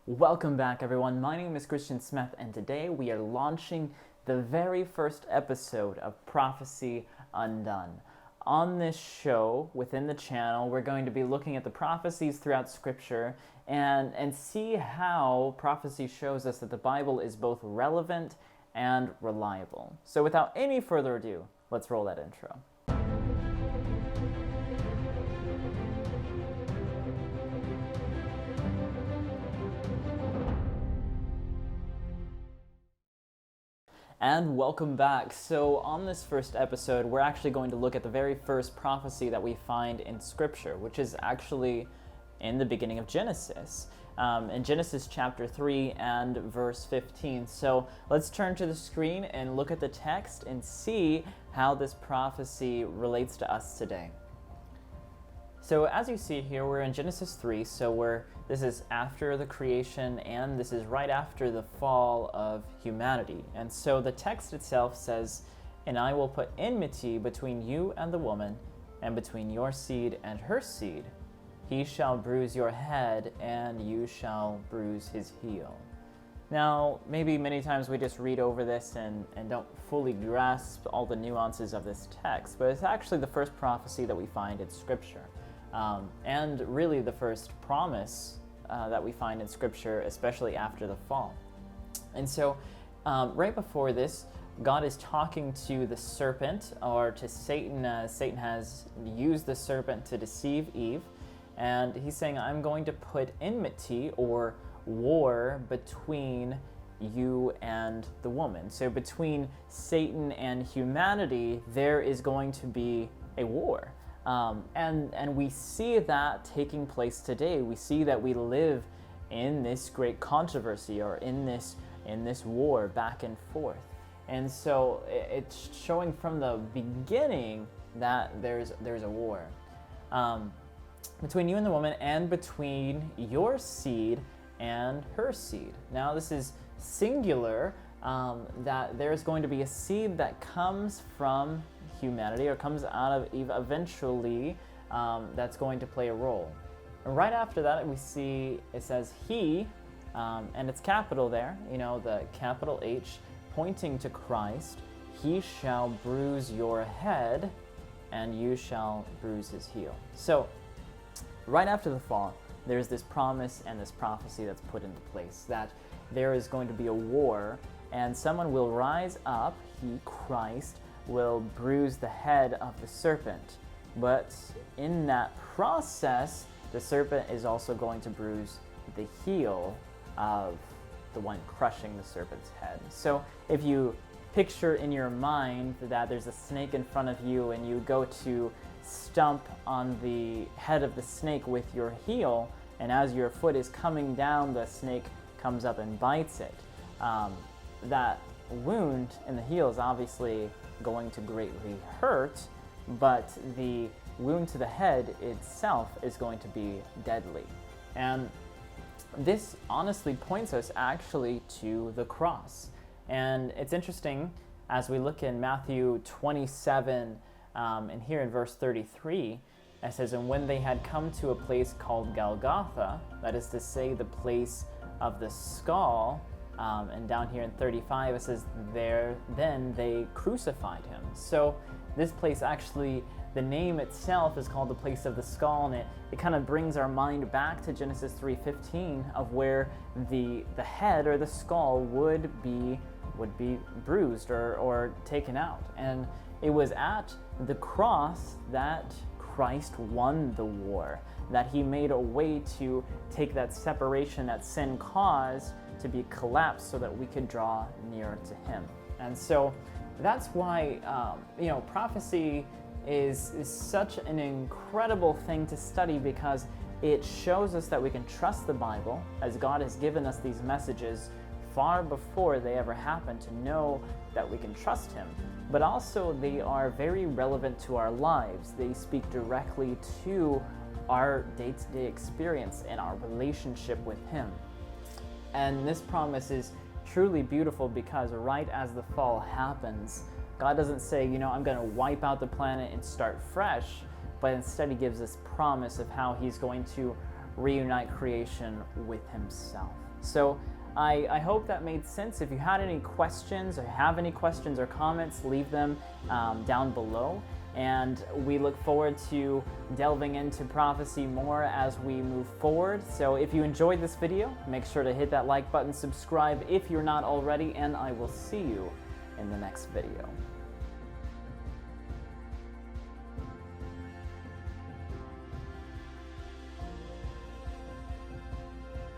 Welcome back, everyone. My name is Christian Smith, and today we are launching the very first episode of Prophecy Undone. On this show, within the channel, we're going to be looking at the prophecies throughout Scripture and see how prophecy shows us that the Bible is both relevant and reliable. So without any further ado, let's roll that intro. And welcome back. So on this first episode, we're actually going to look at the very first prophecy that we find in Scripture, which is actually in the beginning of Genesis, in Genesis chapter 3 and verse 15. So let's turn to the screen and look at the text and see how this prophecy relates to us today. So as you see here, we're in Genesis 3, so this is after the creation, and this is right after the fall of humanity. And so the text itself says, "And I will put enmity between you and the woman, and between your seed and her seed. He shall bruise your head, and you shall bruise his heel." Now, maybe many times we just read over this and don't fully grasp all the nuances of this text, but it's actually the first prophecy that we find in Scripture. And really the first promise that we find in Scripture, especially after the fall. And so right before this, God is talking to the serpent, or to Satan. Satan has used the serpent to deceive Eve, and he's saying, "I'm going to put enmity or war between you and the woman." So between Satan and humanity, there is going to be a war. And we see that taking place today. We see that we live in this great controversy, or in this war back and forth. And so it's showing from the beginning that there's a war between you and the woman, and between your seed and her seed. Now this is singular, that there's going to be a seed that comes from humanity, or comes out of Eve eventually, that's going to play a role. And right after that, we see it says he, and it's capital there, the capital H, pointing to Christ. "He shall bruise your head, and you shall bruise his heel." So right after the fall, there's this promise and this prophecy that's put into place, that there is going to be a war, and someone will rise up, he, Christ, will bruise the head of the serpent. But in that process, the serpent is also going to bruise the heel of the one crushing the serpent's head. So if you picture in your mind that there's a snake in front of you, and you go to stomp on the head of the snake with your heel, and as your foot is coming down, the snake comes up and bites it. That wound in the heel is obviously going to greatly hurt, but the wound to the head itself is going to be deadly. And this honestly points us actually to the cross. And it's interesting, as we look in Matthew 27, and here in verse 33, it says, "And when they had come to a place called Golgotha," that is to say, the place of the skull, and down here in 35, it says, then they crucified him." So this place, actually, the name itself is called the place of the skull, and it kind of brings our mind back to Genesis 3:15, of where the head, or the skull, would be bruised or taken out. And it was at the cross that Christ won the war, that he made a way to take that separation that sin caused to be collapsed, so that we could draw nearer to him. And so that's why prophecy is such an incredible thing to study, because it shows us that we can trust the Bible, as God has given us these messages far before they ever happen, to know that we can trust him. But also they are very relevant to our lives. They speak directly to our day-to-day experience and our relationship with him. And this promise is truly beautiful, because right as the fall happens, God doesn't say, I'm going to wipe out the planet and start fresh, but instead he gives this promise of how he's going to reunite creation with himself. So I hope that made sense. If you had any questions or have any questions or comments, leave them down below. And we look forward to delving into prophecy more as we move forward. So if you enjoyed this video, make sure to hit that like button, subscribe if you're not already, and I will see you in the next video.